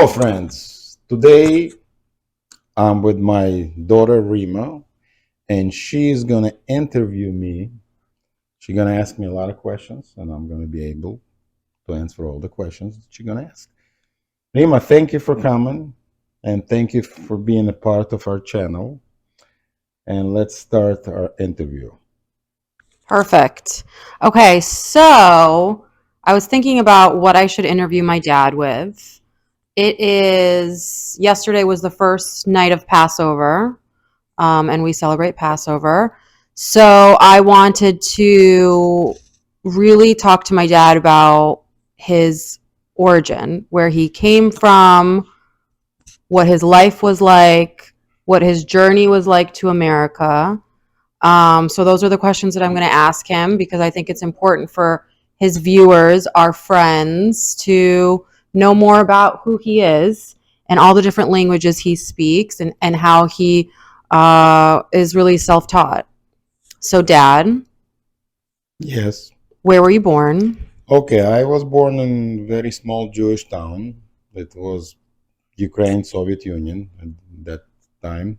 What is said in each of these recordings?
Hello, friends. Today I'm with my daughter Rima, and she's gonna interview me. She's gonna ask me a lot of questions, and I'm gonna be able to answer all the questions that she's gonna ask. Rima, thank you for coming, and thank you for being a part of our channel. And let's start our interview. Perfect. Okay, so I was thinking about what I should interview my dad with. Yesterday was the first night of Passover, and we celebrate Passover. So I wanted to really talk to my dad about his origin, where he came from, what his life was like, what his journey was like to America. So those are the questions that I'm going to ask him because I think it's important for his viewers, our friends, to know more about who he is and all the different languages he speaks and how he is really self-taught. So, Dad, Yes. where were you born? Okay, I was born in a very small Jewish town. It was Ukraine, Soviet Union at that time.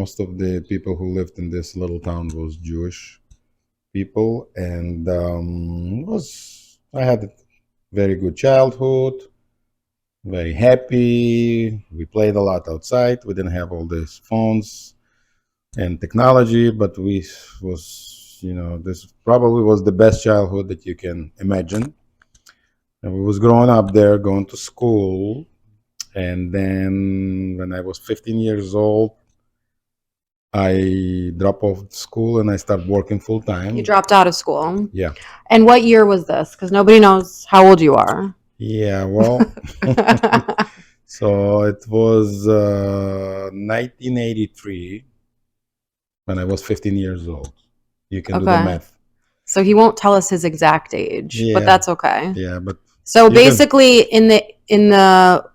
Most of the people who lived in this little town was Jewish people, and was I had a very good childhood, very happy. We played a lot outside. We didn't have all these phones and technology, but we was this probably was the best childhood that you can imagine. And we was growing up there, going to school, and then when I was 15 years old, I dropped off school and I started working full time. You dropped out of school. Yeah. And what year was this? Because nobody knows how old you are. Yeah, well, so it was 1983 when I was 15 years old. You can do the Okay. math. So he won't tell us his exact age, but Yeah. that's okay. Yeah, but So you can- basically, in the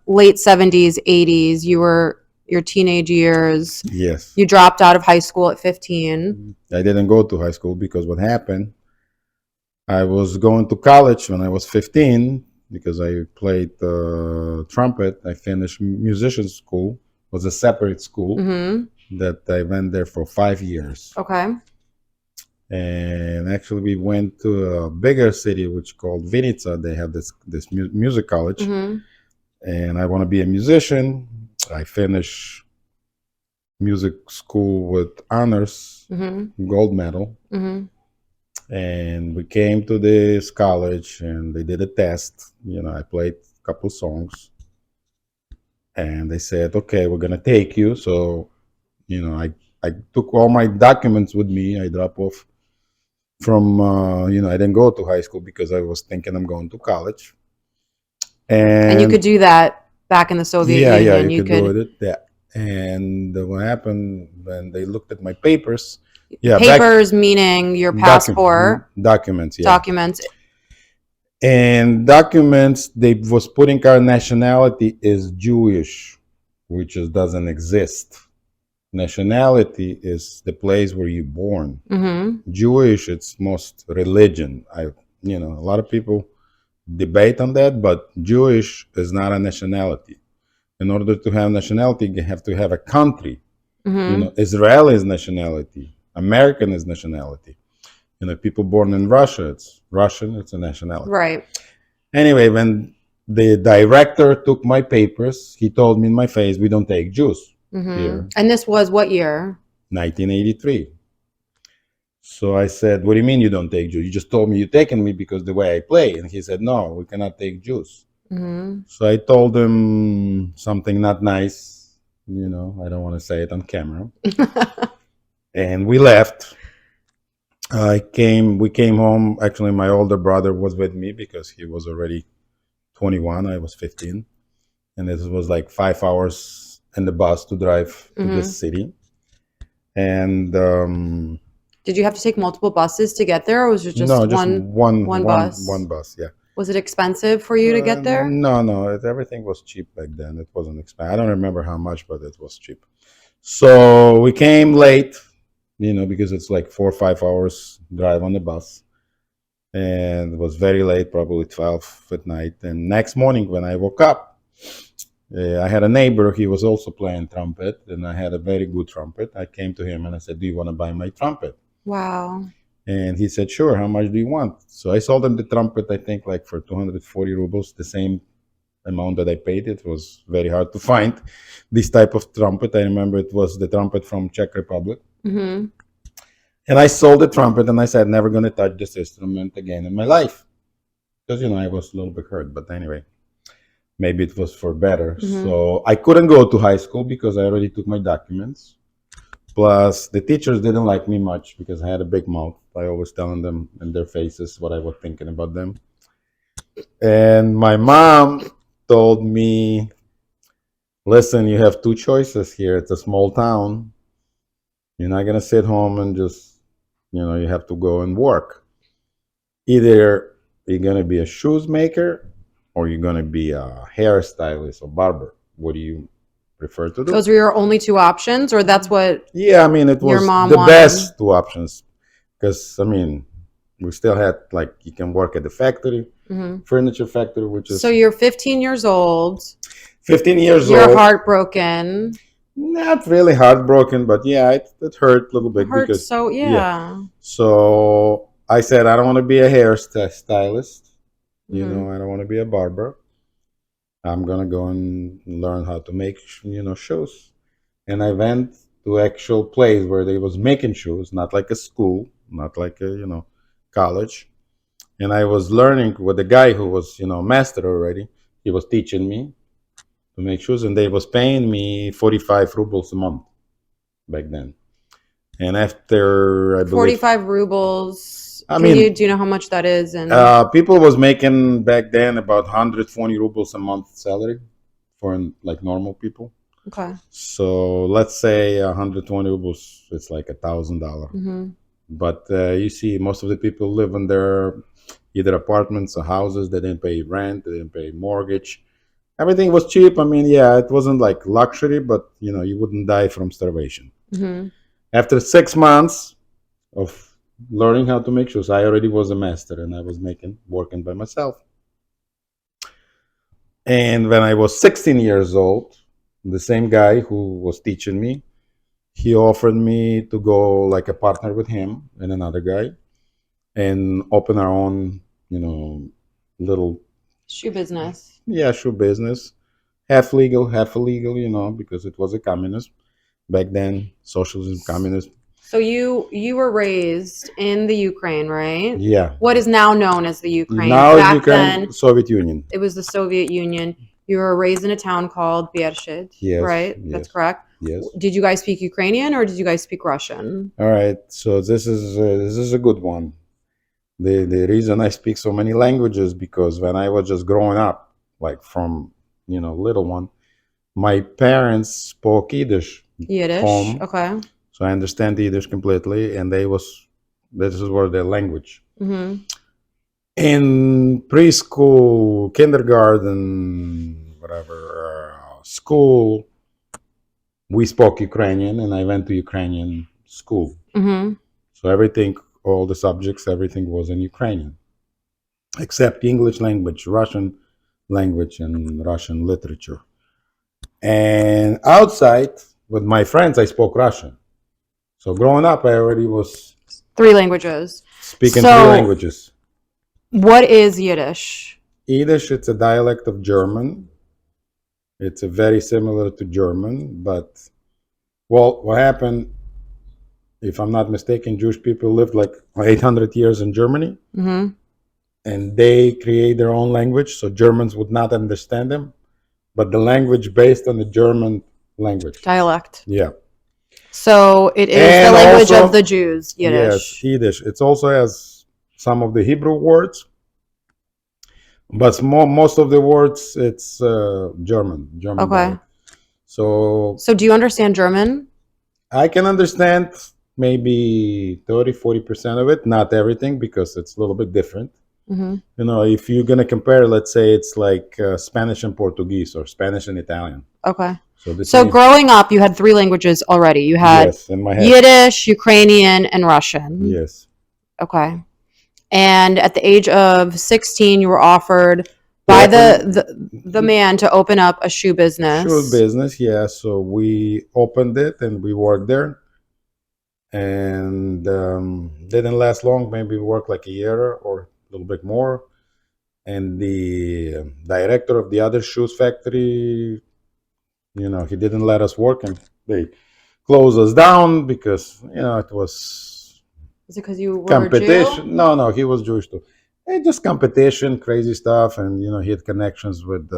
late 70s, 80s, you were your teenage years. yes, You dropped out of high school at 15. I didn't go to high school because what happened, I was going to college when I was 15 because I played trumpet. I finished musician school. It was a separate school that I went there for 5 years. Okay. And actually we went to a bigger city which called Vinica. They have this music college, and I want to be a musician. I finished music school with honors, gold medal, and we came to this college and they did a test. I played a couple songs, and they said, okay, we're gonna take you. So I took all my documents with me. I dropped off from I didn't go to high school because I was thinking I'm going to college. And you could do that back in the Soviet Union. Yeah, you could do it. Yeah. And what happened when they looked at my papers? Yeah, papers meaning your passport, documents. Yeah, documents. And documents. They was putting our nationality is Jewish, which just doesn't exist. Nationality is the place where you're born. Jewish, it's most religion. A lot of people debate on that, but Jewish is not a nationality. In order to have nationality, you have to have a country. Israel is nationality. American is nationality. People born in Russia, it's Russian, it's a nationality. Right. Anyway, when the director took my papers, he told me in my face, we don't take Jews here. And this was what year? 1983. So I said, what do you mean you don't take Jews? You just told me you're taking me because the way I play. And he said, no, we cannot take Jews. So I told him something not nice. I don't want to say it on camera. And we left. We came home. Actually, my older brother was with me because he was already 21. I was 15. And this was like 5 hours in the bus to drive to this city. And did you have to take multiple buses to get there, or was it just one bus? One bus, yeah. Was it expensive for you to get there? No, everything was cheap back then. It wasn't expensive. I don't remember how much, but it was cheap. So we came late, because it's like 4 or 5 hours drive on the bus. and it was very late, probably 12 at night. And next morning when I woke up, I had a neighbor. He was also playing trumpet, and I had a very good trumpet. I came to him and I said, "Do you want to buy my trumpet?" Wow. And he said, "Sure. How much do you want?" So I sold him the trumpet, I think, like for 240 rubles, the same amount that I paid. It was very hard to find this type of trumpet. I remember it was the trumpet from Czech Republic. Mm-hmm. And I sold the trumpet, and I said, never going to touch this instrument again in my life. Because, I was a little bit hurt. But anyway, maybe it was for better. Mm-hmm. So I couldn't go to high school because I already took my documents. Plus, the teachers didn't like me much because I had a big mouth. I always telling them in their faces what I was thinking about them. And my mom told me, listen, you have two choices here. It's a small town. You're not going to sit home and just, you have to go and work. Either you're going to be a shoes maker or you're going to be a hairstylist or barber. What do you prefer to do? Those were your only two options, or that's what? Yeah, I mean, it Your was mom the wanted. best two options because, I mean, we still had, like, you can work at the factory, Mm-hmm. furniture factory, which is So you're 15 years old. 15 years You're old. heartbroken. Not really heartbroken, but yeah, it hurt a little bit It hurts. because So yeah. So I said I don't want to be a hairstylist. Mhm. I don't want to be a barber. I'm gonna go and learn how to make shoes. And I went to actual place where they was making shoes, not like a school, not like a college. And I was learning with a guy who was master already. He was teaching me to make shoes, and they was paying me 45 rubles a month back then. And after I believe 45 rubles. I Do mean, you know how much that is? And people was making back then about 120 rubles a month salary for like normal people. okay. So let's say 120 rubles, it's like $1,000. Mm-hmm. But you see, most of the people live in their either apartments or houses. They didn't pay rent, they didn't pay mortgage. Everything was cheap. I mean, yeah, it wasn't like luxury, but you wouldn't die from starvation. Mm-hmm. After 6 months of learning how to make shoes, I already was a master and I was working by myself. And when I was 16 years old, the same guy who was teaching me, he offered me to go like a partner with him and another guy and open our own, little Shoe business. shoe business, half legal, half illegal, because it was a communist back then, socialism, communism. So you were raised in the Ukraine, right? Yeah. What is now known as the Ukraine. Now Back Ukraine, then, Soviet Union. it was the Soviet Union. You were raised in a town called Bershid, Yes, right? yes. That's correct. Yes. Did you guys speak Ukrainian or did you guys speak Russian? All right. So this is a good one. The reason I speak so many languages because when I was just growing up, like from little one, my parents spoke Yiddish Yiddish. home, Okay. so I understand Yiddish completely, and this is where their language. Mm-hmm. In preschool, kindergarten, whatever school, we spoke Ukrainian, and I went to Ukrainian school. Mm-hmm. So everything, all the subjects, everything was in Ukrainian, except English language, Russian language, and Russian literature. And outside with my friends, I spoke Russian. So growing up, I already was 3 languages. speaking So- 3 languages. What is Yiddish? Yiddish, it's a dialect of German. It's very similar to German, but what happened, if I'm not mistaken, Jewish people lived like 800 years in Germany, Mm-hmm. and they create their own language, so Germans would not understand them, but the language based on the German language. Dialect. Yeah. So it is And the language also- of the Jews, Yiddish. Yes, Yiddish. It also has some of the Hebrew words, but most of the words it's German. Okay. dialect. So So do you understand German? I can understand maybe 30-40% of it, not everything because it's a little bit different. Mm-hmm. If you're gonna compare, let's say it's like Spanish and Portuguese or Spanish and Italian. Okay. So So growing up, you had 3 languages already. You had yes, in my head. Yiddish, Ukrainian, and Russian. Yes. Okay. And at the age of 16, you were offered They by opened the man to open up a shoe shoe business. business, yeah. So we opened it and we worked there, and didn't last long. Maybe we worked like a year or a little bit more. And the director of the other shoes factory, he didn't let us work, and they closed us down because it was Is it because you were a Jew? competition. No, no, he was Jewish too. And just competition, crazy stuff, and he had connections with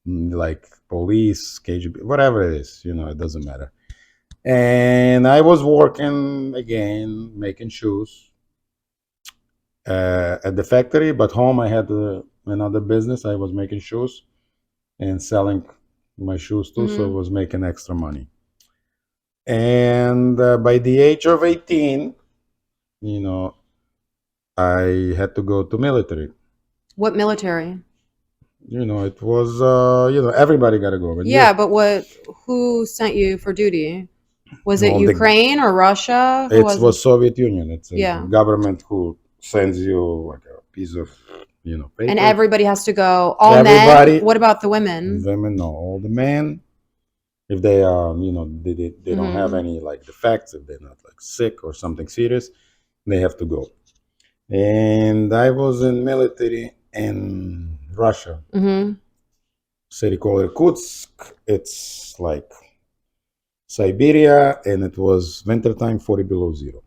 like police, KGB, whatever it is. It doesn't matter. And I was working again, making shoes at the factory, but home I had another business. I was making shoes and selling my shoes too, so I was making extra money. And by the age of 18, you know, I had to go to military. What military? It was everybody got to go, but Yeah, but who sent you for duty? Was it all the Ukraine or Russia? Who it was it? was Soviet Union. It's a Yeah. government who sends you like a piece of And paper. everybody has to go. All Everybody, men? What about the women? women, no, all the men. If they are, they don't have Mhm. any like defects, if they're not like sick or something serious, they have to go. And I was in military in Russia, Mhm. city called Irkutsk. It's like Siberia, and it was wintertime, 40 below zero.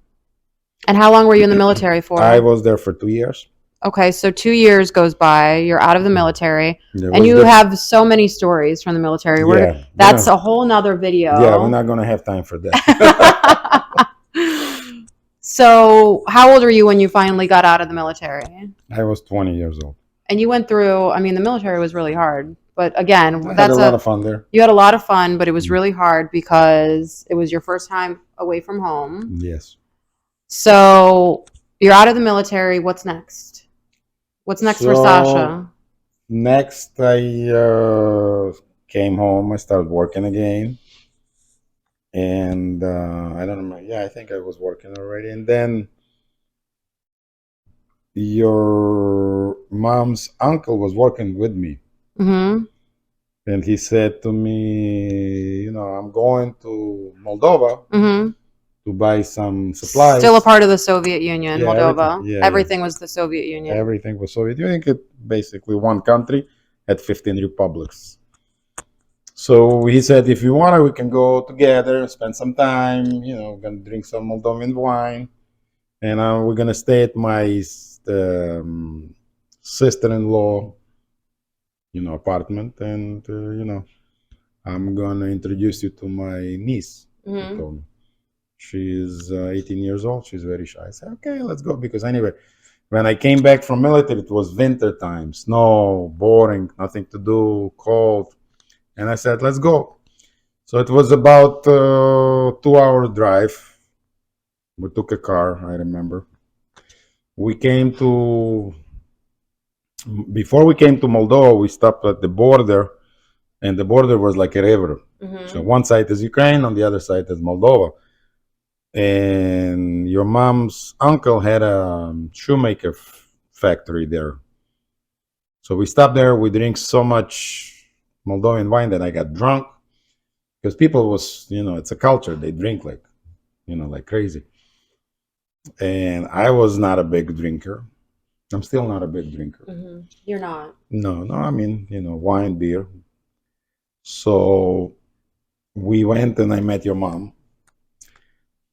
And how long were you in the military I for? was there for 2 years. Okay, so 2 years goes by. You're out of the military, There and was you diff- have so many stories from the military. yeah, That's a whole nother yeah, we're video. not gonna have time for that. So, how old were you when you finally got out of the military? I was 20 years old. And you went through, I mean, the military was really hard. But again, I had a lot of fun there. you had a lot of fun, but it was really hard because it was your first time away from home. Yes. So, you're out of the military. What's next? What's next for So Sasha? next, I came home. I started working again, and I don't remember. Yeah, I think I was working already. And then your mom's uncle was working with me, Mhm. and he said to me, I'm going to Moldova Mhm. to buy some supplies. Still a part of the Soviet Union, Yeah, everything. Moldova. Yeah, yeah. Everything was the Soviet Union. Everything was Soviet Union. Basically one country had 15 republics. So he said, if you want, we can go together, spend some time. We're gonna drink some Moldovan wine, and we're gonna stay at my sister-in-law, apartment, and I'm gonna introduce you to my niece. He told me. She's 18 years old. She's very shy. I said, okay, let's go. Because anyway, when I came back from military, it was winter time, snow, boring, nothing to do, cold. And I said, let's go. So it was about 2 hour drive. We took a car, I remember. We came to, before we came to Moldova, we stopped at the border, and the border was like a river. So one side is Ukraine, on the other side is Moldova. And your mom's uncle had a shoemaker factory there. So we stopped there. We drank so much Moldovan wine that I got drunk because people was, it's a culture. They drink like crazy. And I was not a big drinker. I'm still not a big drinker. You're not. No, no. I mean, wine, beer. So we went and I met your mom.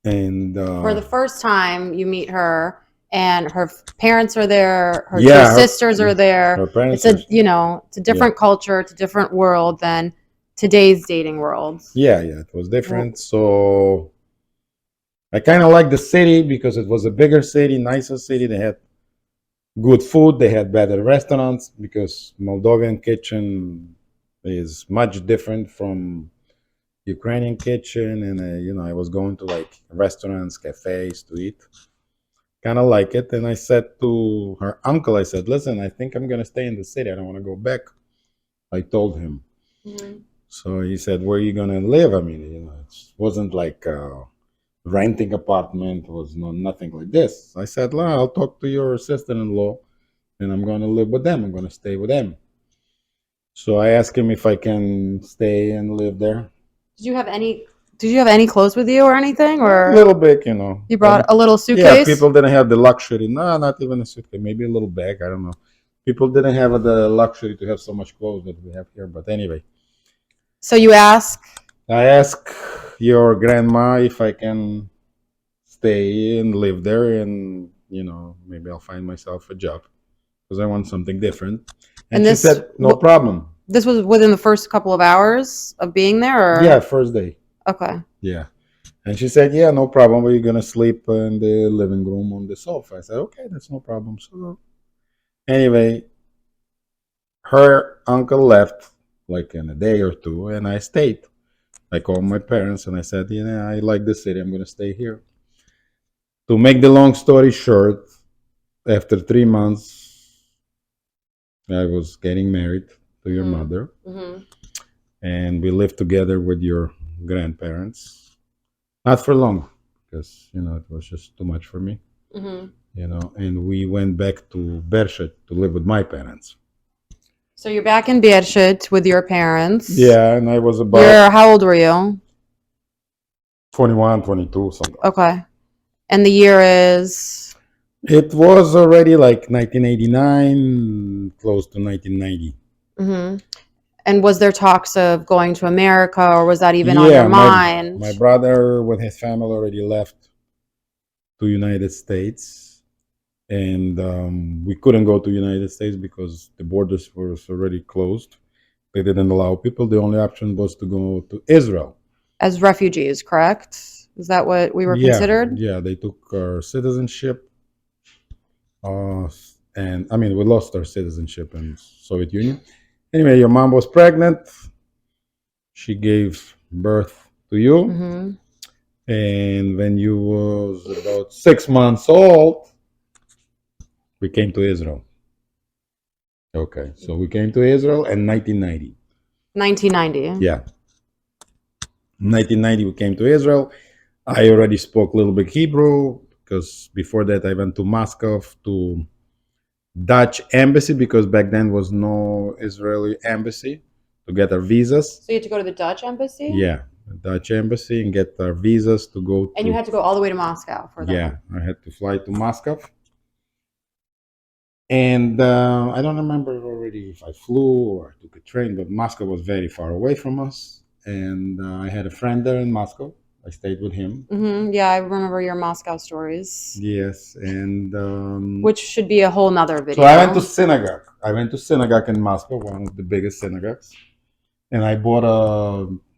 And For the first time, you meet her, and her parents are there. Her yeah, two sisters are there. her parents. It's a different culture. It's a different world than today's dating world. Yeah, it was different. So I kind of liked the city because it was a bigger city, nicer city. They had good food. They had better restaurants because Moldovan kitchen is much different from Ukrainian kitchen. And I was going to like restaurants, cafes to eat. Kind of like it. And I said to her uncle, I said, listen, I think I'm gonna stay in the city. I don't want to go back. I told him. So he said, where are you gonna live? I mean, it wasn't like renting apartment. Was no nothing like this. I said, well, I'll talk to your sister-in-law, and I'm gonna live with them. I'm gonna stay with them. So I asked him if I can stay and live there. Did you have any? Did you have any clothes with you or anything, A or little bit, you know. you brought a little Yeah, suitcase? people didn't have the luxury. No, not even a suitcase. Maybe a little bag. I don't know. People didn't have the luxury to have so much clothes that we have here. But anyway, So you ask. I asked your grandma if I can stay and live there, and maybe I'll find myself a job because I want something different. And And she said, no problem. this was within the first couple of hours of being there, or Yeah, first day. okay. Yeah. And she said, yeah, no problem. We're going to sleep in the living room on the sofa. I said, okay, that's no problem. So, anyway, her uncle left like in a day or two, and I stayed. I called my parents and I said, I like the city. I'm going to stay here. To make the long story short, after 3 months, I was getting married to your mother, and we lived together with your grandparents. Not for long, because it was just too much for me. And we went back to Bershit to live with my parents. So you're back in Beershit with your parents. Yeah, and I was about How old were you? 21, 22, something. Okay. And the year is? It was already like 1989, close to 1990. And was there talks of going to America, or was that even on your mind? My brother with his family already left to United States, and we couldn't go to United States because the borders were already closed. They didn't allow people. The only option was to go to Israel. As refugees, correct? Is that what we were considered? Yeah, they took our citizenship. And I mean, we lost our citizenship in Soviet Union. Anyway, your mom was pregnant. She gave birth to you. And when you was about 6 months old, we came to Israel. Okay, so we came to Israel in 1990. 1990. Yeah. 1990, we came to Israel. I already spoke a little bit Hebrew because before that I went to Moscow to Dutch embassy because back then was no Israeli embassy to get our visas. So you had to go to the Dutch embassy? Yeah, the Dutch embassy and get our visas to go to. And you had to go all the way to Moscow for that? Yeah, I had to fly to Moscow. And I don't remember already if I flew or I took a train, but Moscow was very far away from us. And I had a friend there in Moscow. I stayed with him. Yeah, I remember your Moscow stories. Yes, and which should be a whole nother video. So I went to synagogue. I went to synagogue in Moscow, one of the biggest synagogues, and I bought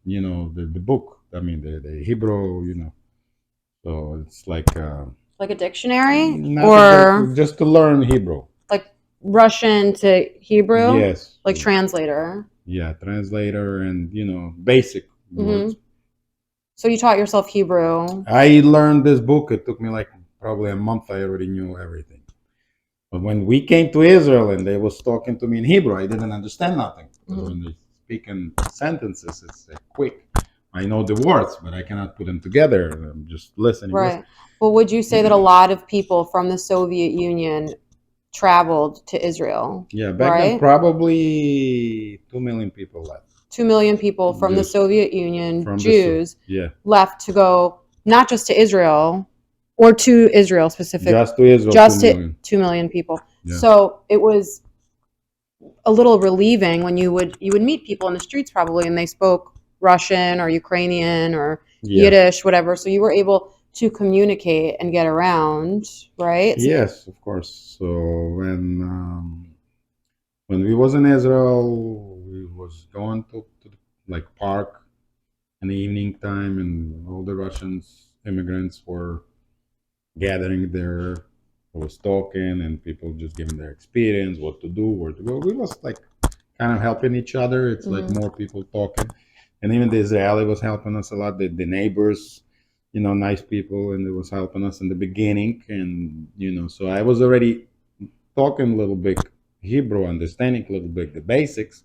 the book. I mean the Hebrew. So it's like a dictionary, or just to learn Hebrew. Like Russian to Hebrew. Yes. Like translator. Yeah, translator and basic words. So you taught yourself Hebrew. I learned this book. It took me like probably a month. I already knew everything. But when we came to Israel and they was talking to me in Hebrew, I didn't understand nothing. Because when they speak in sentences, it's quick. I know the words, but I cannot put them together. I'm just listening. Right. Well, would you say that a lot of people from the Soviet Union traveled to Israel? Yeah, back then probably 2 million people left. 2 million people from the Soviet Union, Jews, left to go not just to Israel or to Israel specifically. Just to Israel, just 2 million people. Yeah. So it was a little relieving when you would meet people in the streets probably and they spoke Russian or Ukrainian or Yiddish, whatever. So you were able to communicate and get around, right? Yes, of course. So when we was in Israel, we was going to like park in the evening time, and all the Russians immigrants were gathering there. I was talking, and people just giving their experience, what to do, where to go. We was like kind of helping each other. It's like more people talking, and even the Israeli was helping us a lot. The neighbors, nice people, and it was helping us in the beginning. And so I was already talking a little bit Hebrew, understanding a little bit the basics.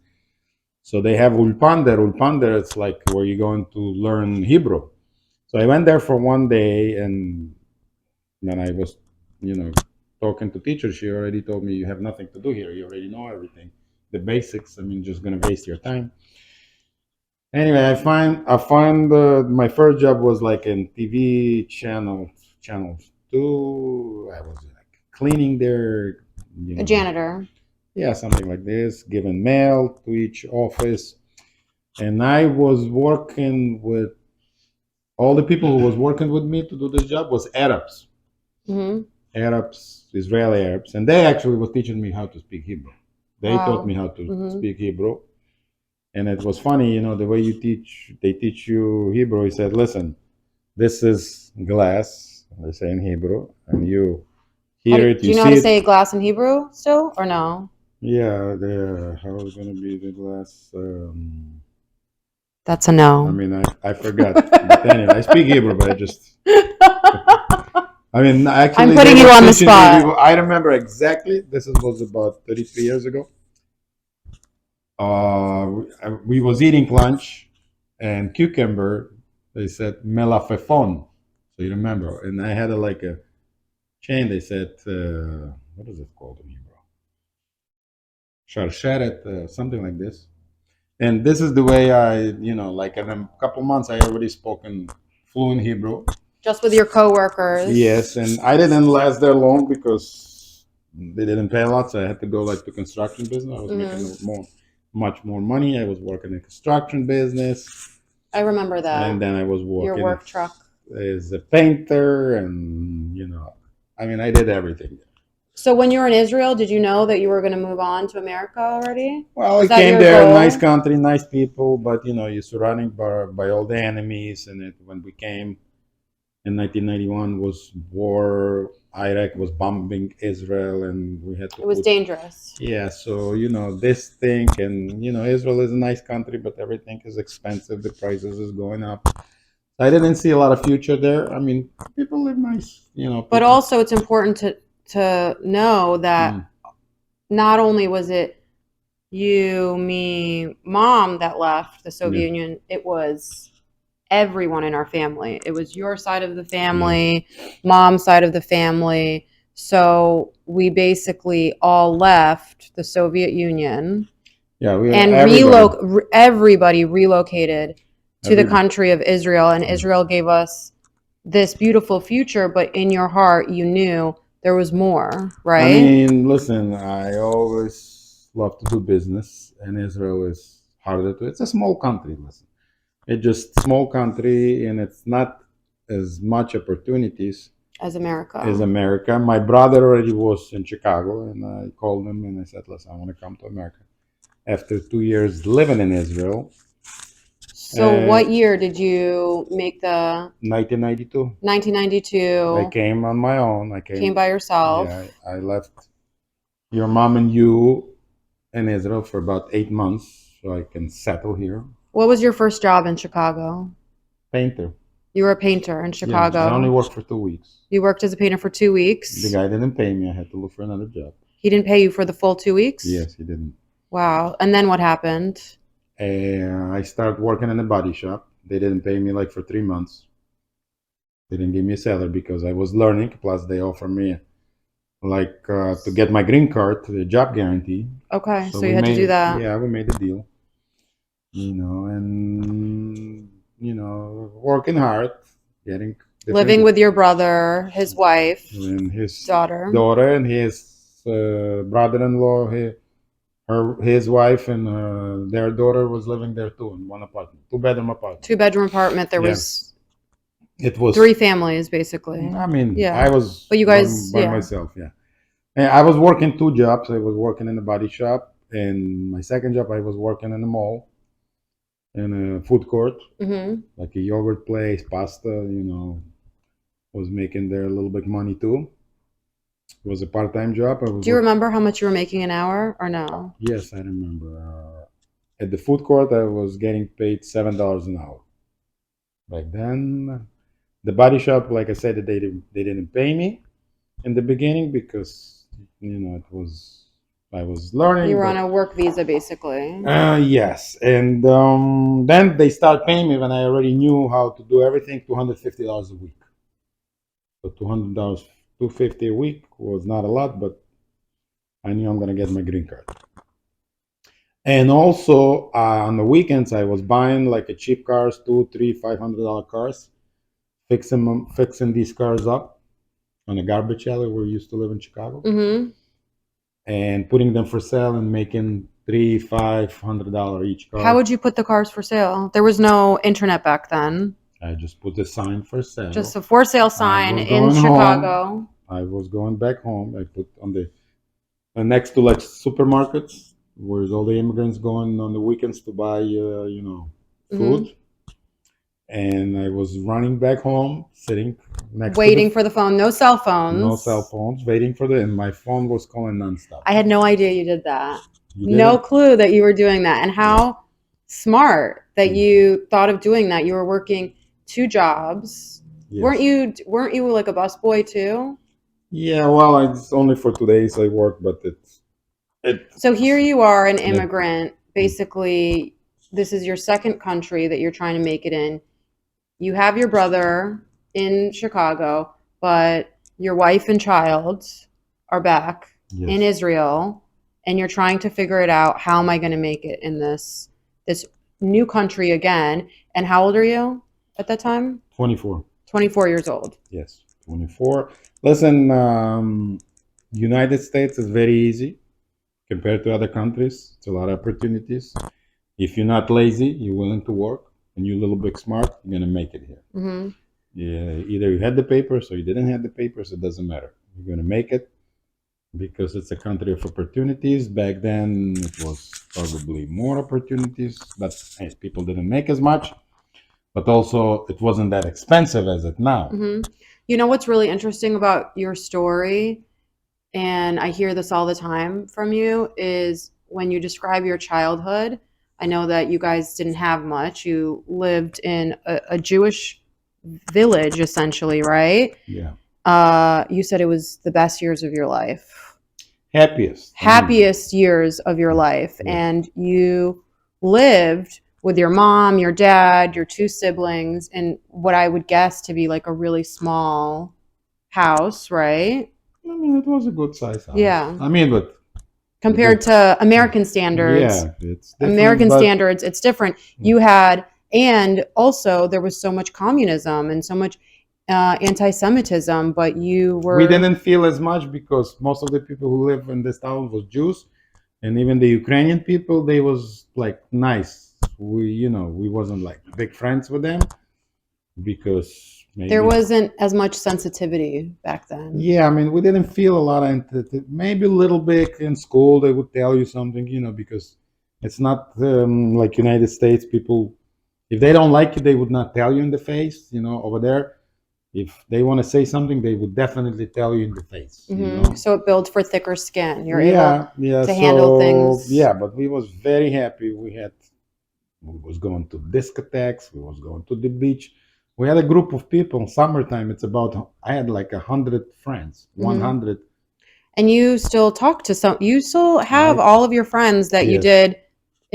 So they have ulpan there. Ulpan there, it's like where you're going to learn Hebrew. So I went there for one day, and when I was, you know, talking to teacher, she already told me you have nothing to do here. You already know everything, the basics. I mean, just gonna waste your time. Anyway, I find my first job was like in TV channel two. I was like cleaning there, you A know, janitor. yeah, something like this, giving mail to each office. And I was working with all the people who was working with me to do this job was Arabs, Hmm. Israeli Arabs, and they actually was teaching me how to speak Hebrew. They taught Wow. me how to Hmm. speak Hebrew, and it was funny, the way they teach you Hebrew. He said, "Listen, this is glass." They say in Hebrew, and you hear it, Do you you know how see to it. say glass in Hebrew still, or no? Yeah, how is gonna be the glass? That's a I no. mean, I forgot, but anyway, I speak Hebrew, but I just. I mean, I'm actually, they putting you was on the teaching me. spot. I remember exactly. Was about 33 years ago. We was eating lunch, and cucumber. They said melafefon, so you remember. And I had like a chain. They said, what is it called in Hebrew? Sharsheret, something like this. And this is the way like in a couple months, I already spoken fluent Hebrew. Just with your coworkers. Yes, and I didn't last there long because they didn't pay a lot, so I had to go like to construction business. I was making Hmm. much more money. I was working in construction business, I remember and that. then I was Your working work truck. as a painter, and I mean, I did everything. So when you were in Israel, did you know that you were going to move on to America already? Well, I Was that came your there, nice goal? country, nice people, but you're surrounded by all the enemies, and when we came in 1991 was war. Iraq was bombing Israel, and we had to It was put. dangerous. Yeah, so this thing, and Israel is a nice country, but everything is expensive. The prices is going up. I didn't see a lot of future there. I mean, people live nice, But people. also it's important to know that Mm, not only was it you, me, mom that left the yeah, Soviet Union, it was everyone in our family. It was your side of the yeah, family, mom's side of the family. So we basically all left the Soviet Union yeah. We and everybody, everybody relocated to the everybody. country of Israel, and Yeah. Israel gave us this beautiful future, but in your heart you knew there was more, I right? mean, listen. I always love to do business, and Israel is harder to. It's a small country. Listen. It's just small country, and it's not as much opportunities As as America. America. My brother already was in Chicago, and I called him and I said, "Listen, I want to come to America." After 2 years living in Israel, So uh, what year did you make the 1992, I 1992? came on my own. Came by Yeah, yourself. I left your mom and you in Israel for about 8 months so I can settle here. What was your first job in Chicago? Painter. You were a painter in Yeah, I only Chicago. worked for 2 weeks. You worked as a painter for two The weeks. guy didn't pay me. I had to look for another job. He didn't pay you for the full 2 weeks? Yes, he didn't. Wow. And then what happened? And I started working in a body shop. They didn't pay me like for 3 months. They didn't give me a salary because I was learning. Plus, they offered me like to get my green card, the job guarantee. Okay, So so you had to do that. we made a deal, and working hard, getting Living different, with your brother, his wife, and his daughter. daughter and his brother-in-law, his wife and their daughter was living there too in one apartment, two-bedroom apartment. Two-bedroom apartment. There Yeah, was it was. three families basically. I mean, Yeah. I was But you guys, by yeah. myself. Yeah, and I was working two jobs. I was working in a body shop, and my second job I was working in a mall in a food court, Hmm. like a yogurt place, pasta. Was making there a little bit money too. It was a part-time job. I was Do you working. remember how much you were making an hour or no? Yes, I remember. At the food court, I was getting paid $7 an hour. Back then, the body shop, like I said, they didn't pay me in the beginning because it was. I was You learning, were but on a work visa, basically. yes. And then they start paying me when I already knew how to do everything. $250 a week. So $200, 250 a week was not a lot, but I knew I'm gonna get my green card. And also on the weekends, I was buying like a cheap cars, two, three, $500 cars, fixing these cars up on a garbage alley where we used to live in Chicago, Mm-hmm. and putting them for sale and making $300-500 each How car. would you put the cars for sale? There was no internet back then. I just put a sign for Just sale. a for sale I sign was in going home. Chicago. I was going back home. I put on the next to like supermarkets, where's all the immigrants going on the weekends to buy, Mm-hmm. food. And I was running back home, sitting next to Waiting the for the phone. No cell no cell phones. phones, waiting for the, and my phone was calling nonstop. I had no idea you did that. You No didn't? clue that you were doing that. And how smart that Mm. you thought of doing that. You were working two jobs. Yes. Weren't you like a busboy too? Yeah, well, it's only for 2 days I work, but it So here you are, an yeah. immigrant. Basically, this is your second country that you're trying to make it in. You have your brother in Chicago, but your wife and child are back in Yes. Israel, and you're trying to figure it out. How am I going to make it in this new country again? And how old are you at that time? 24. 24 years old. Yes, 24. Listen, United States is very easy compared to other countries. It's a lot of opportunities. If you're not lazy, you're willing to work, and you're a little bit smart, you're gonna make it here. Mm-hmm. Yeah, either you had the papers or you didn't have the papers. It doesn't matter. You're gonna make it because it's a country of opportunities. Back then, it was probably more opportunities, but hey, people didn't make as much. But also, it wasn't that expensive as it now. Mm-hmm. You know what's really interesting about your story, and I hear this all the time from you, is when you describe your childhood. I know that you guys didn't have much. You lived in a Jewish village, essentially, right? Yeah, You said it was the best years of your life, happiest. happiest years of your life, Yes. and you lived with your mom, your dad, your two siblings, in what I would guess to be like a really small house, right? I mean, it was a good size house. Yeah. I mean, but Compared to American standards, yeah, it's different. But it's different. You had, and also there was so much communism and so much anti-Semitism, but you we were. didn't feel as much because most of the people who live in this town was Jews, and even the Ukrainian people, they was like nice. We wasn't like big friends with them because maybe There wasn't as much sensitivity back then. yeah, I mean, we didn't feel a lot of maybe a little bit in school. They would tell you something, because it's not like United States people. If they don't like you, they would not tell you in the face. Over there, if they want to say something, they would definitely tell you in the face. So it builds for thicker skin. You're Yeah, able yeah. to handle things. Yeah, but we was very happy. We was going to discotheques. We was going to the beach. We had a group of people. In summertime, it's about. I had like 100 friends. 100. And you still talk to some. You still have I all of your friends that you yes. did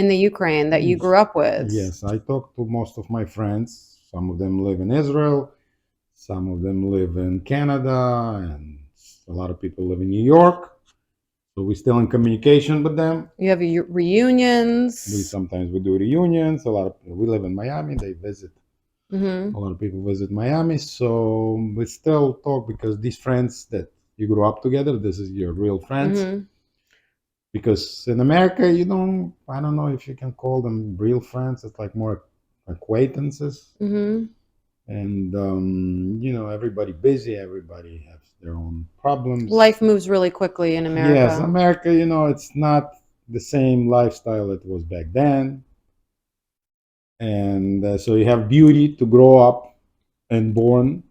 in the Ukraine that you grew up with. Yes, I talked to most of my friends. Some of them live in Israel. Some of them live in Canada, and a lot of people live in New York. So we're still in communication with them. You have reunions. Sometimes we do reunions. We live in Miami. They visit. Mm-hmm. A lot of people visit Miami, so we still talk because these friends that you grew up together, this is your real friends. Mm-hmm. Because in America, I don't know if you can call them real friends. It's like more acquaintances. Mm-hmm. And everybody busy, everybody has their own problems. Life moves really quickly in America. Yes, America, it's not the same lifestyle it was back then. And so you have beauty to grow up and born.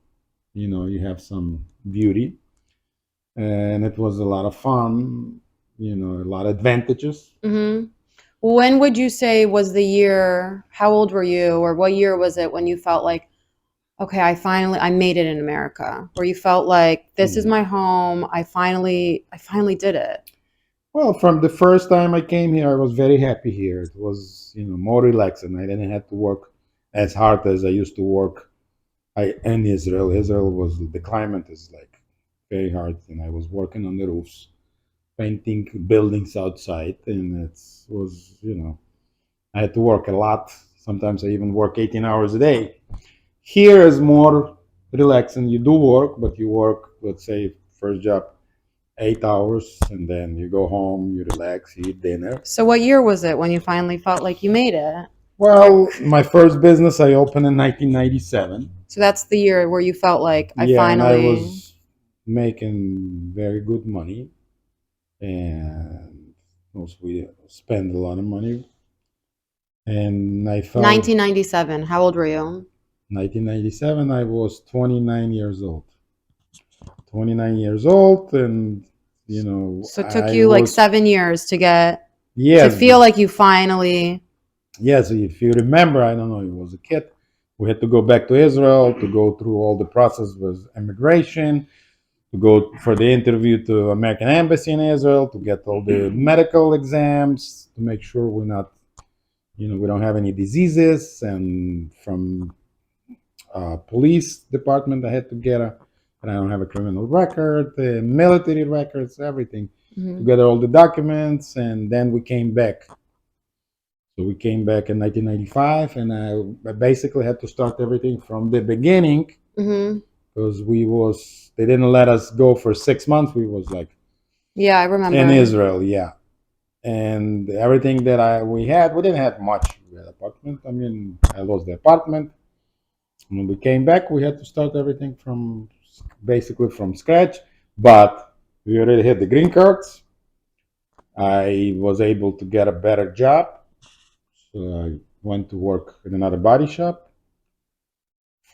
You have some beauty, and it was a lot of fun. A lot of advantages. Mm-hmm. When would you say was the year? How old were you, or what year was it when you felt like, okay, I made it in America, where you felt like this is my home. I finally did it. Well, from the first time I came here, I was very happy here. It was, more relaxed, and I didn't have to work as hard as I used to work. In Israel. Israel was the climate is like very hard, and I was working on the roofs, painting buildings outside, and it was, I had to work a lot. Sometimes I even work 18 hours a day. Here is more relaxing. You do work, but you work, let's say, first job 8 hours, and then you go home, you relax, you eat dinner. So what year was it when you finally felt like you made it? Well, my first business I opened in 1997. So that's the year where you felt like I Yeah, and I finally. was making very good money, and also we spend a lot of money. And I felt 1997. How old were you? 1997, I was 29 years old. 29 years old, and So it took I you like was, 7 years to get to yes, feel like you finally. yes. If you remember, I don't know, you was a kid. We had to go back to Israel to go through all the process with immigration, to go for the interview to American Embassy in Israel, to get all the medical exams, to make sure we're not, we don't have any diseases, and from police department, I had to get and I don't have a criminal record, military records, everything, Mhm. together all the documents, and then we came back. So we came back in 1995, and I basically had to start everything from the beginning Mhm. because they didn't let us go for 6 months. We was like Yeah, I in remember. Israel, yeah, and everything that we didn't have much. We had apartment. I mean, I lost the apartment. When we came back, we had to start everything from basically from scratch. But we already had the green cards. I was able to get a better job, so I went to work in another body shop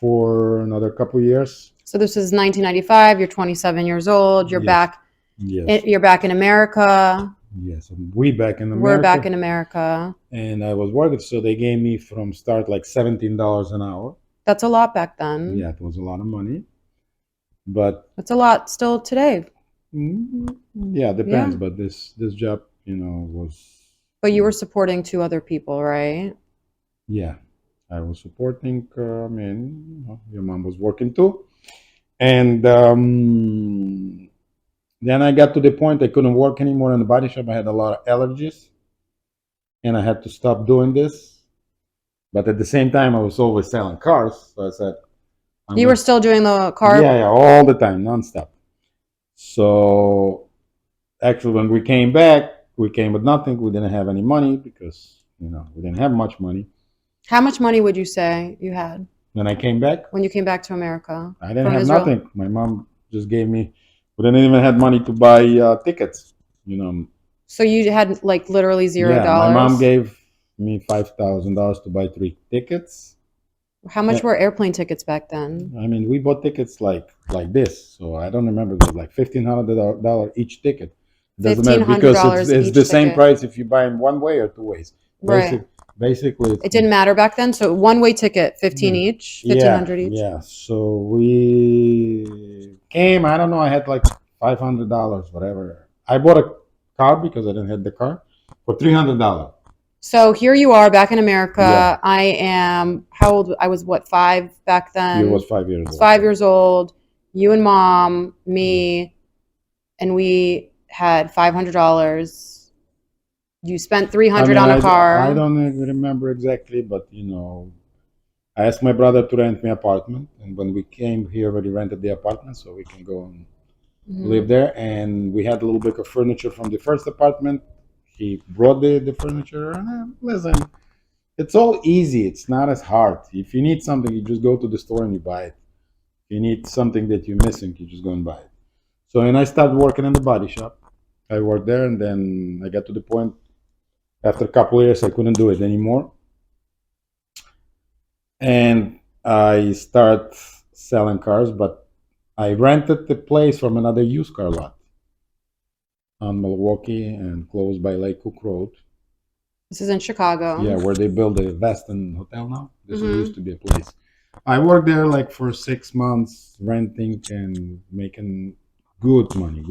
for another couple of years. So this is 1995. You're 27 years old. You're Yes, back. yes, You're back in America. yes. We back in We're back America, in America. and I was working, so they gave me from start like $17 an hour. That's a lot back then. Yeah, it was a lot of money, but That's a lot still today. yeah, depends. Yeah. But this job, was But you were supporting two other people, right? yeah, I was supporting. I mean, your mom was working too, and then I got to the point I couldn't work anymore in the body shop. I had a lot of allergies, and I had to stop doing this. But at the same time, I was always selling cars, so I said, "I'm You were going." still doing the Yeah, car. yeah, all the time, nonstop. So actually, when we came back, we came with nothing. We didn't have any money because we didn't have much money. How much money would you say you had When I came back, when you came back to America I didn't from have Israel? nothing. My mom just gave me. We didn't even have money to buy tickets. You know. So you had like literally zero Yeah, my mom dollars. gave me $5,000 to buy 3 tickets. How much Yeah, were airplane tickets back then? I mean, we bought tickets like this, so I don't remember. It was like $1,500 each ticket. It doesn't Fifteen matter hundred because it's dollars it's the each same ticket. price if you buy them one way or two ways. Right. Basically, It didn't matter back then. So one way ticket, 15 yeah, each, fifteen yeah, hundred each. yeah. So we came. I don't know. I had like $500, whatever. I bought a car because I didn't have the car for $300. So here you are back in Yeah, America. I am how old? I was what, 5 back you was then. 5 years I was old. 5 years old. You and mom, me, and we had $500. You spent three I hundred mean, on a I car. don't even remember exactly, but I asked my brother to rent me an apartment, and when we came here, we rented the apartment so we can go and live Mhm. there. And we had a little bit of furniture from the first apartment. He brought the furniture, and listen, it's all easy. It's not as hard. If you need something, you just go to the store and you buy it. If you need something that you're missing, you just go and buy it. So, and I started working in the body shop. I worked there, and then I got to the point after a couple of years I couldn't do it anymore, and I start selling cars. But I rented the place from another used car lot on Milwaukee and close by Lake Cook Road. This is in Yeah, Chicago. where they build the Westin Hotel now. This used Mhm. to be a place. I worked there like for 6 months, renting and making good money,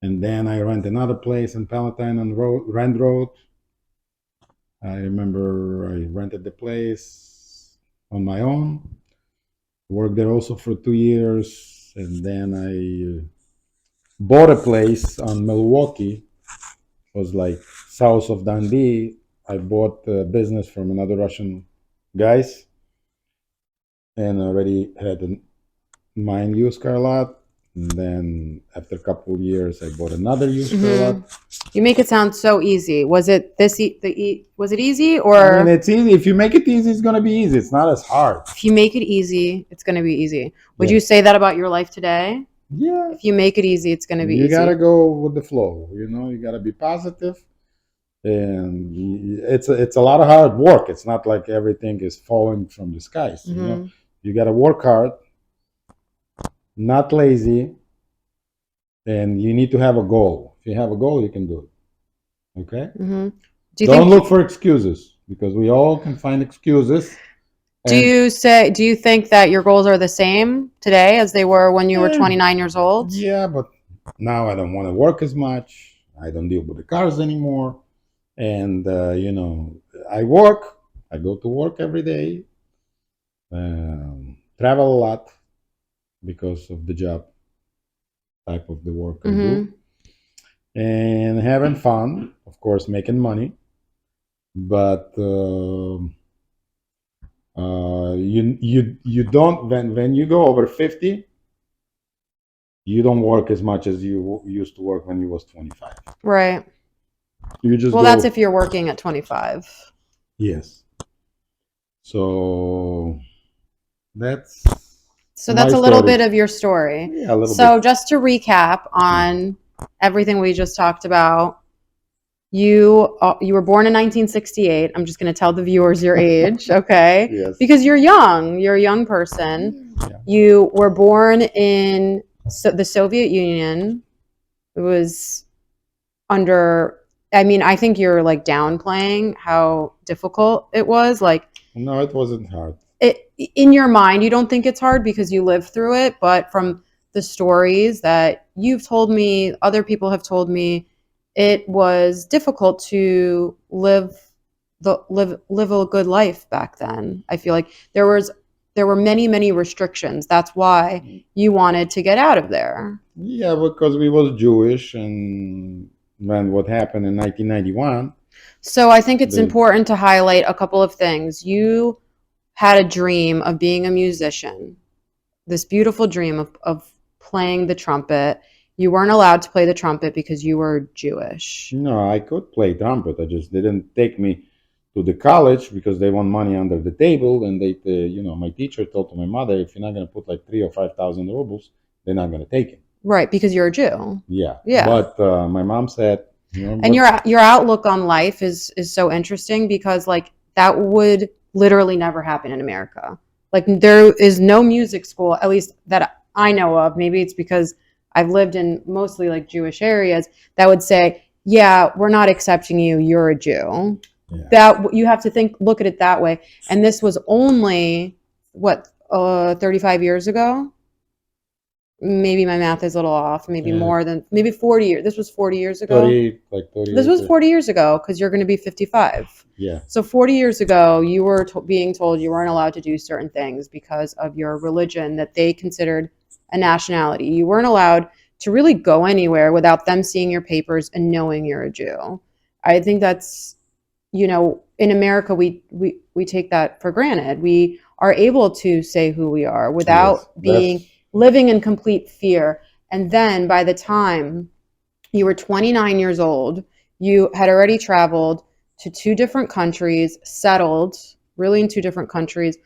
And then I rent another place in Palatine on Rand Road. I remember I rented the place on my own. Worked there also for 2 years, and then I bought a place on Milwaukee. It was like south of Dundee. I bought a business from another Russian guys, and already had a mine used car lot. And then after a couple of years, I bought another used car lot. You make it sound so easy. Was it was it easy, I or mean, it's easy. If you make it easy, it's gonna be easy. It's not as hard. if you make it easy, it's going to be easy? Would you Yes. say that about your life today? Yeah. If you make it easy, it's going to be You easy. gotta go with the flow. You gotta be positive, and it's a lot of hard work. It's not like everything is falling from the skies. You gotta work hard, not lazy, and you need to have a goal. If you have a goal, you can do it. Okay. Do you Don't think look for excuses, because we all can find excuses. do you think that your goals are the same today as they were when you were 29 years old? Yeah, but now I don't want to work as much. I don't deal with the cars anymore, and I work. I go to work every day. Travel a lot because of the job type of the work I do, and having fun, of course, making money. But you don't, when you go over 50, you don't work as much as you used to work when you was 25. Right. You just Well, go. that's if you're working at 25. Yes. So that's So that's my a little story. bit of your story. Yeah, a little So bit. just to recap on everything we just talked about, you were born in 1968. I'm just going to tell the viewers your age, okay? Yes. Because you're young. You're a young person. Yeah. You were born in the Soviet Union. It was under, I mean, I think you're like downplaying how difficult it was. Like, No, it wasn't hard. in your mind, you don't think it's hard because you lived through it, but from the stories that you've told me, other people have told me, it was difficult to live a good life back then. I feel like there were many restrictions. That's why you wanted to get out of there. Yeah, because we was Jewish, and when what happened in 1991. So I think it's The important to highlight a couple of things. You had a dream of being a musician, this beautiful dream of playing the trumpet. You weren't allowed to play the trumpet because you were Jewish. No, I could play trumpet. I just didn't take me to the college because they want money under the table, and my teacher told to my mother, if you're not gonna put like 3 or 5 thousand rubles, they're not gonna take it. Right, because you're a Jew. Yeah. Yeah. But my mom said, And your outlook on life is so interesting because like that would literally never happen in America. Like there is no music school, at least that I know of. Maybe it's because I've lived in mostly like Jewish areas that would say, "Yeah, we're not accepting you. You're a Jew." Yeah. That you have to look at it that way. And this was only what 35 years ago. Maybe my math is a little off. Maybe more than 40 years. This was 40 years ago. 30. This was 40 years ago because you're going to be 55. Yeah. So 40 years ago, you were being told you weren't allowed to do certain things because of your religion that they considered a nationality. You weren't allowed to really go anywhere without them seeing your papers and knowing you're a Jew. I think that's, in America, we take that for granted. We are able to say who we are without living in complete fear. And then by the time you were 29 years old, you had already traveled to 2 different countries, settled really in 2 different countries.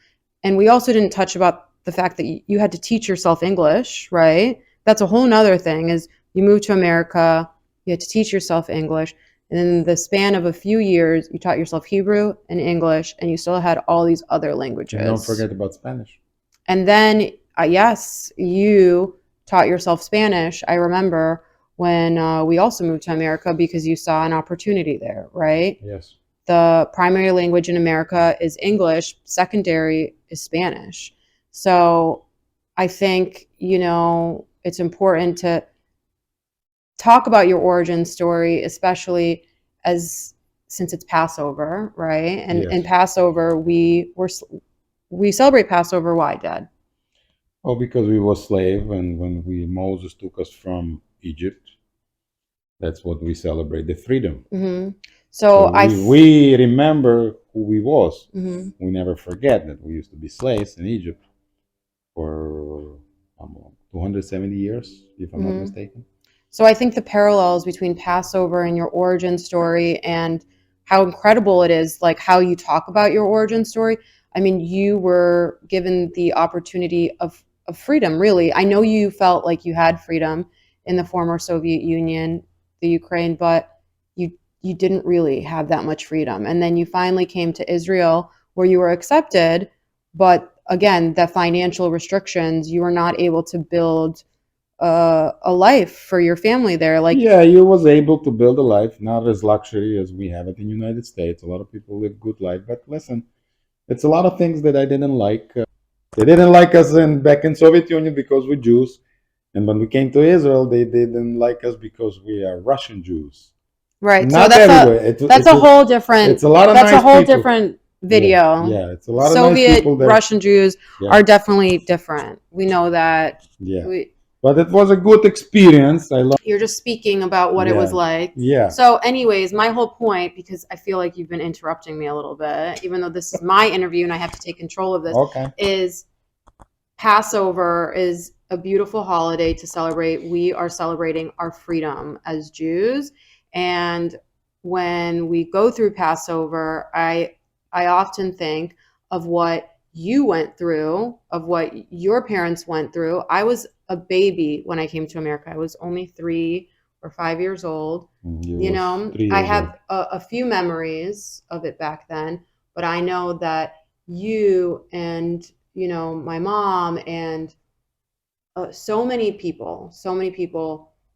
And we also didn't touch about the fact that you had to teach yourself English, right? That's a whole nother thing is you moved to America, you had to teach yourself English. And in the span of a few years, you taught yourself Hebrew and English, and you still had all these other languages. And don't forget about Spanish. And then, yes, you taught yourself Spanish. I remember when we also moved to America because you saw an opportunity there, right? Yes. The primary language in America is English, secondary is Spanish. So I think, it's important talk about your origin story, especially as since it's Passover, right? And in Yes. Passover, we celebrate Passover. Why, Dad? Oh, because we were slave, and when we Moses took us from Egypt, that's what we celebrate, the freedom. Mm-hmm. So So we remember who we was. Mhm. We never forget that we used to be slaves in Egypt for 270 years, if I'm not Mhm. mistaken. So I think the parallels between Passover and your origin story and how incredible it is, like how you talk about your origin story. I mean, you were given the opportunity of freedom, really. I know you felt like you had freedom in the former Soviet Union, the Ukraine, but you you didn't really have that much freedom. And then you finally came to Israel where you were accepted, but again, the financial restrictions, you were not able to build a life for your family there. Like, Yeah, you was able to build a life, not as luxury as we have it in the United States. A lot of people live good life, but listen, it's a lot of things that I didn't like. They didn't like us in back in Soviet Union because we're Jews, and when we came to Israel, they didn't like us because we are Russian Jews. right. So Not everywhere. that's a whole It's different a lot of that's a nice whole people. different Yeah, video. yeah, it's a lot of nice Soviet people there. Russian Jews Yeah, are definitely different. We know that. yeah. We, But it was a good experience. I love. you're just speaking about what it was Yeah, like. yeah. So, anyways, my whole point, because I feel like you've been interrupting me a little bit, even though this is my interview and I have to take control of this, Okay. is Passover is a beautiful holiday to celebrate. We are celebrating our freedom as Jews. And when we go through Passover, I often think of what you went through, of what your parents went through. I was a baby when I came to America. I was only 3 or 5 years old. You You was know, I 3 years old. have a few memories of it back then, but I know that you and my mom and so many people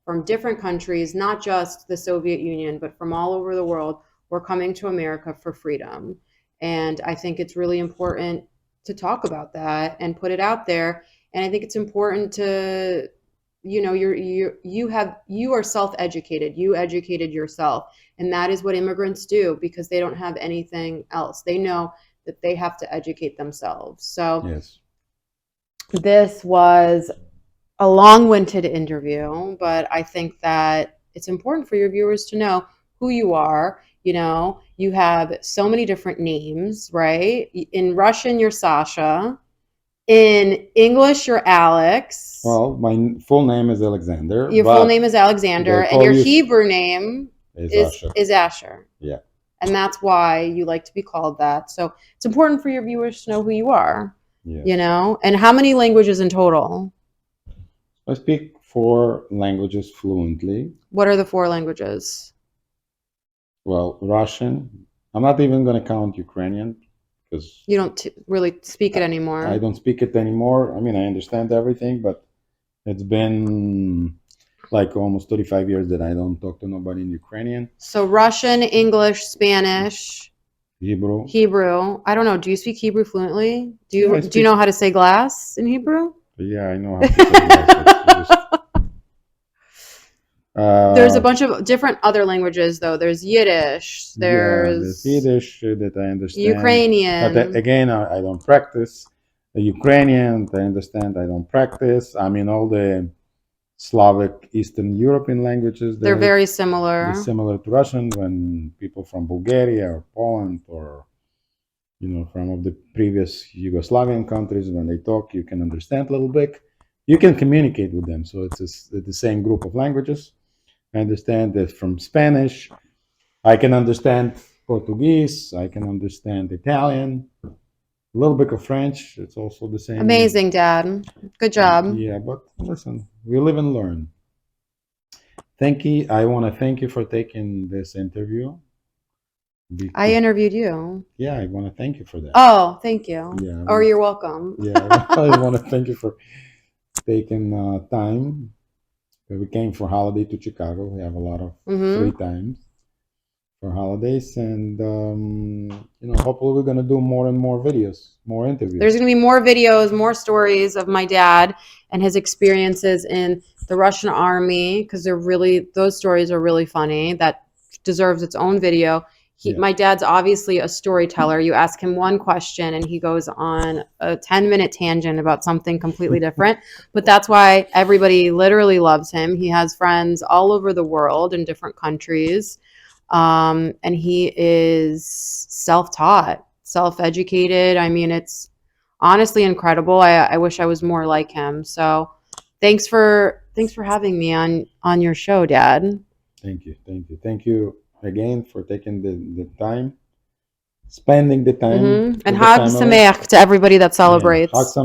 from different countries, not just the Soviet Union, but from all over the world, were coming to America for freedom. And I think it's really important to talk about that and put it out there. And I think it's important to, you are self-educated. You educated yourself. And that is what immigrants do because they don't have anything else. They know that they have to educate themselves. So Yes. this was a long-winded interview, but I think that it's important for your viewers to know who you are. You have so many different names, right? In Russian, you're Sasha. In English, you're Alex. Well, my full name is Alexander, Your full name but is they Alexander, and call your you Hebrew name is is Asher. is Asher. Yeah. And that's why you like to be called that. So it's important for your viewers to know who you are. Yes. And how many languages in total? I speak 4 languages fluently. What are the 4 languages? Well, Russian. I'm not even going to count Ukrainian because You don't really speak it I anymore. don't speak it anymore. I mean, I understand everything, but it's been like almost 35 years that I don't talk to nobody in Ukrainian. So Russian, English, Spanish, Hebrew. Hebrew. I don't know. Do you speak Hebrew fluently? Do Yeah, I you speak. know how to say glass in Hebrew? Yeah, I know how to say glass. There's a bunch of different other languages though. There's Yiddish, Yeah, there's there's Yiddish that I understand, but Ukrainian. again, I don't practice. The Ukrainian, I understand, I don't practice. I mean, all the Slavic Eastern European languages, They're very they're similar. similar to Russian. When people from Bulgaria or Poland or from of the previous Yugoslavian countries, when they talk, you can understand a little bit. You can communicate with them, so it's the same group of languages. I understand that from Spanish. I can understand Portuguese. I can understand Italian. A little bit of French. It's also the same. Amazing, Dad. Good job. Yeah, but listen, we live and learn. Thank you. I want to thank you for taking this interview. I Because, interviewed you. yeah, I want to thank you for that. Oh, thank you. Yeah, Or you're welcome. yeah, I want to thank you for taking time. We came for holiday to Chicago. We have a lot of free Mm-hmm. time for holidays, and hopefully we're gonna do more and more videos, more There's interviews. going to be more videos, more stories of my dad and his experiences in the Russian army because those stories are really funny. That deserves its own video. Yeah. My dad's obviously a storyteller. You ask him one question and he goes on a 10-minute tangent about something completely different. But that's why everybody literally loves him. He has friends all over the world in different countries. And he is self-taught, self-educated. I mean, it's honestly incredible. I wish I was more like him. So thanks for having me on your show, Dad. Thank you again for taking the time, spending the time And with the Hag family. Sameach to everybody that Yeah, Chag celebrates.